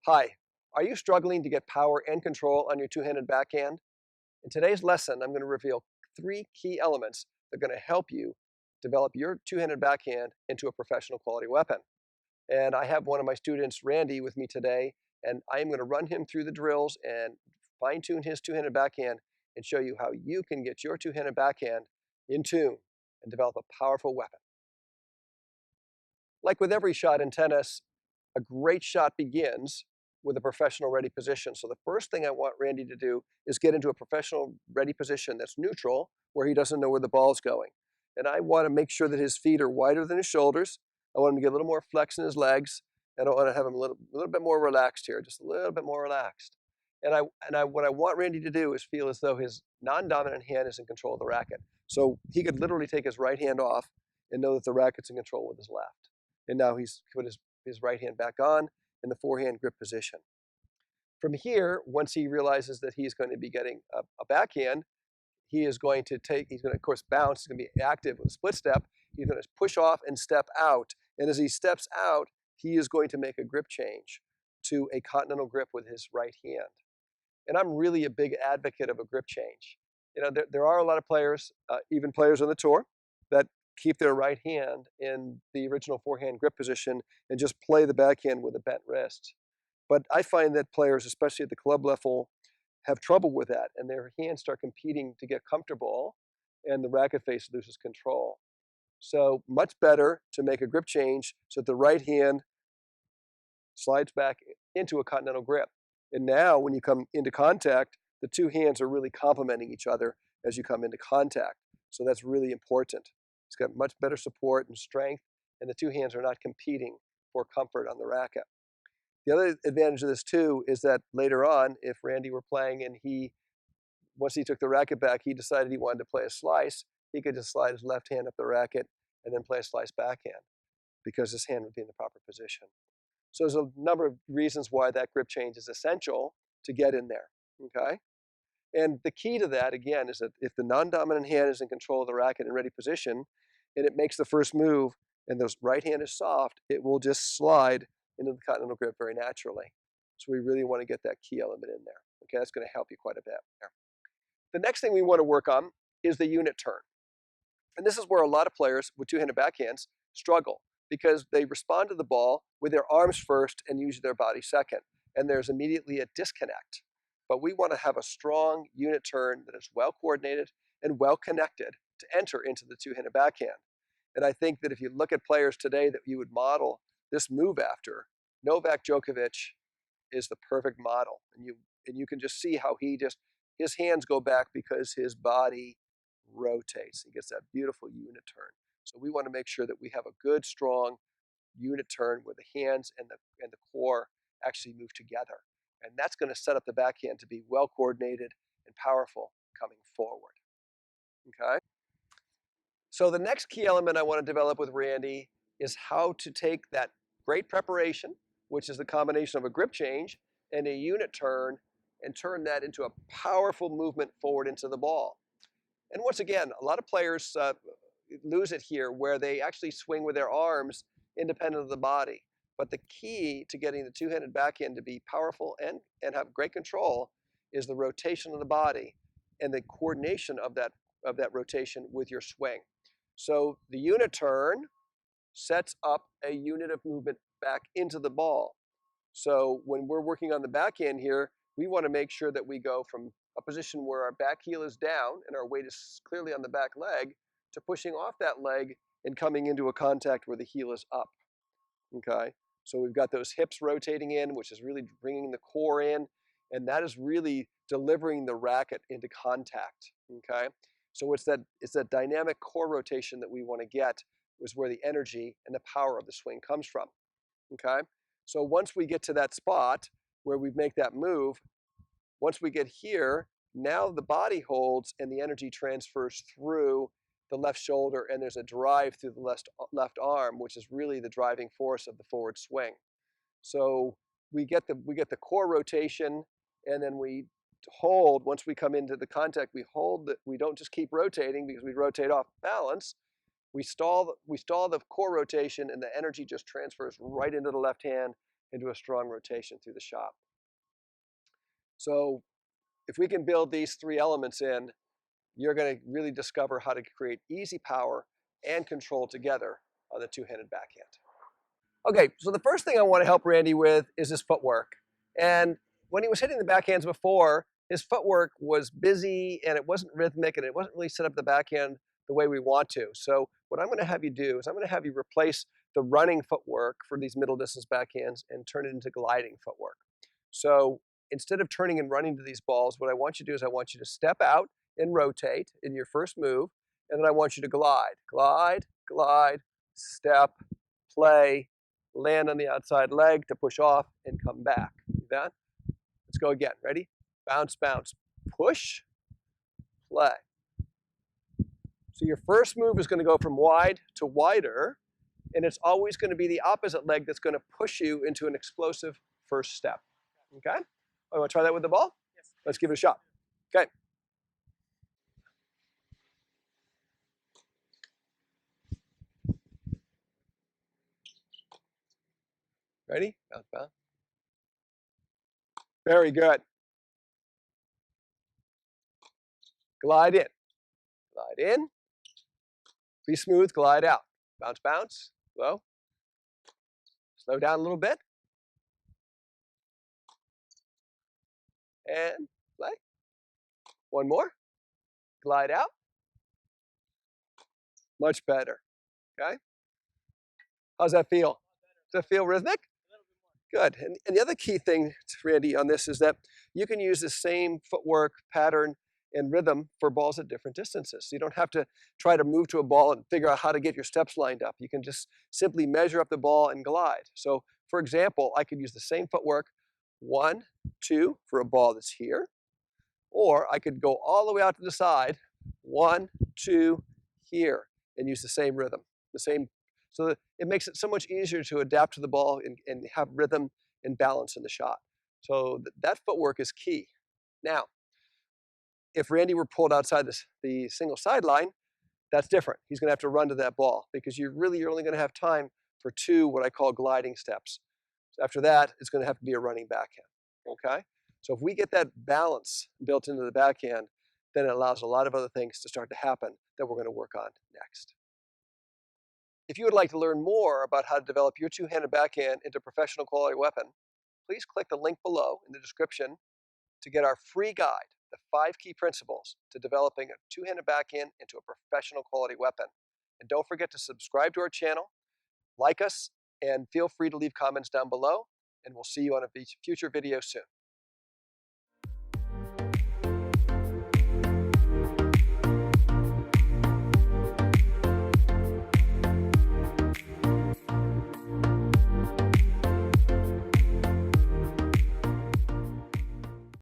Hi, are you struggling to get power and control on your two-handed backhand? In today's lesson, I'm going to reveal three key elements that are going to help you develop your two-handed backhand into a professional quality weapon. And I have one of my students, Randy, with me today, and I am going to run him through the drills and fine-tune his two-handed backhand and show you how you can get your two-handed backhand in tune and develop a powerful weapon. Like with every shot in tennis, a great shot begins with a professional ready position. So the first thing I want Randy to do is get into a professional ready position that's neutral, where he doesn't know where the ball's going. And I want to make sure that his feet are wider than his shoulders. I want him to get a little more flex in his legs. And I want to have him a little bit more relaxed here, just a little bit more relaxed. What I want Randy to do is feel as though his non-dominant hand is in control of the racket. So he could literally take his right hand off and know that the racket's in control with his left. And now he's put his right hand back on in the forehand grip position. From here, once he realizes that he's going to be getting a backhand, he's going to, of course, bounce. He's going to be active with a split step. He's going to push off and step out. And as he steps out, he is going to make a grip change to a continental grip with his right hand. And I'm really a big advocate of a grip change. You know, there are a lot of players, even players on the tour, that keep their right hand in the original forehand grip position and just play the backhand with a bent wrist. But I find that players, especially at the club level, have trouble with that, and their hands start competing to get comfortable, and the racket face loses control. So much better to make a grip change so that the right hand slides back into a continental grip. And now when you come into contact, the two hands are really complementing each other as you come into contact. So that's really important. It's got much better support and strength, and the two hands are not competing for comfort on the racket. The other advantage of this too is that later on, if Randy were playing and once he took the racket back, he decided he wanted to play a slice, he could just slide his left hand up the racket and then play a slice backhand because his hand would be in the proper position. So there's a number of reasons why that grip change is essential to get in there, okay? And the key to that, again, is that if the non-dominant hand is in control of the racket in ready position, and it makes the first move, and the right hand is soft, it will just slide into the continental grip very naturally. So we really want to get that key element in there. Okay, that's going to help you quite a bit there. The next thing we want to work on is the unit turn. And this is where a lot of players with two-handed backhands struggle because they respond to the ball with their arms first and usually their body second. And there's immediately a disconnect. But we want to have a strong unit turn that is well coordinated and well connected to enter into the two-handed backhand. And I think that if you look at players today that you would model this move after, Novak Djokovic is the perfect model. And you can just see how his hands go back because his body rotates. He gets that beautiful unit turn. So we want to make sure that we have a good, strong unit turn where the hands and the core actually move together. And that's going to set up the backhand to be well coordinated and powerful coming forward. Okay? So the next key element I want to develop with Randy is how to take that great preparation, which is the combination of a grip change and a unit turn, and turn that into a powerful movement forward into the ball. And once again, a lot of players lose it here where they actually swing with their arms independent of the body. But the key to getting the two-handed backhand to be powerful and have great control is the rotation of the body and the coordination of that rotation with your swing. So the unit turn sets up a unit of movement back into the ball. So when we're working on the backhand here, we want to make sure that we go from a position where our back heel is down and our weight is clearly on the back leg to pushing off that leg and coming into a contact where the heel is up. Okay, so we've got those hips rotating in, which is really bringing the core in, and that is really delivering the racket into contact. Okay, so it's that dynamic core rotation that we want to get, is where the energy and the power of the swing comes from. Okay, so once we get to that spot where we make that move, once we get here, now the body holds and the energy transfers through the left shoulder, and there's a drive through the left arm, which is really the driving force of the forward swing. So we get the core rotation, and then we hold. Once we come into the contact, we hold. We don't just keep rotating because we rotate off balance. We stall the core rotation, and the energy just transfers right into the left hand, into a strong rotation through the shot. So if we can build these three elements in, you're going to really discover how to create easy power and control together on the two-handed backhand. Okay, so the first thing I want to help Randy with is his footwork. And when he was hitting the backhands before, his footwork was busy and it wasn't rhythmic and it wasn't really set up the backhand the way we want to. So what I'm going to have you do is I'm going to have you replace the running footwork for these middle distance backhands and turn it into gliding footwork. So instead of turning and running to these balls, what I want you to do is I want you to step out and rotate in your first move, and then I want you to glide, glide, glide, step, play, land on the outside leg to push off and come back. See that? Let's go again. Ready? Bounce, bounce, push, play. So your first move is going to go from wide to wider, and it's always going to be the opposite leg that's going to push you into an explosive first step. Okay? I want to try that with the ball? Yes. Let's give it a shot. Okay. Ready? Bounce, bounce. Very good. Glide in. Glide in. Be smooth, glide out. Bounce, bounce. Slow. Slow down a little bit. And play. One more. Glide out. Much better. Okay? How's that feel? Does that feel rhythmic? Good. And the other key thing, Randy, on this is that you can use the same footwork, pattern, and rhythm for balls at different distances. So you don't have to try to move to a ball and figure out how to get your steps lined up. You can just simply measure up the ball and glide. So for example, I could use the same footwork, 1, 2, for a ball that's here. Or I could go all the way out to the side, 1, 2, here, and use the same rhythm, the same. So that it makes it so much easier to adapt to the ball and have rhythm and balance in the shot. So that footwork is key. Now, if Randy were pulled outside the single sideline, that's different. He's going to have to run to that ball because you're only going to have time for 2 what I call gliding steps. So after that, it's going to have to be a running backhand. Okay? So if we get that balance built into the backhand, then it allows a lot of other things to start to happen that we're going to work on next. If you would like to learn more about how to develop your two-handed backhand into a professional quality weapon, please click the link below in the description to get our free guide, the 5 key principles to developing a two-handed backhand into a professional quality weapon. And don't forget to subscribe to our channel, like us, and feel free to leave comments down below, and we'll see you on a future video soon.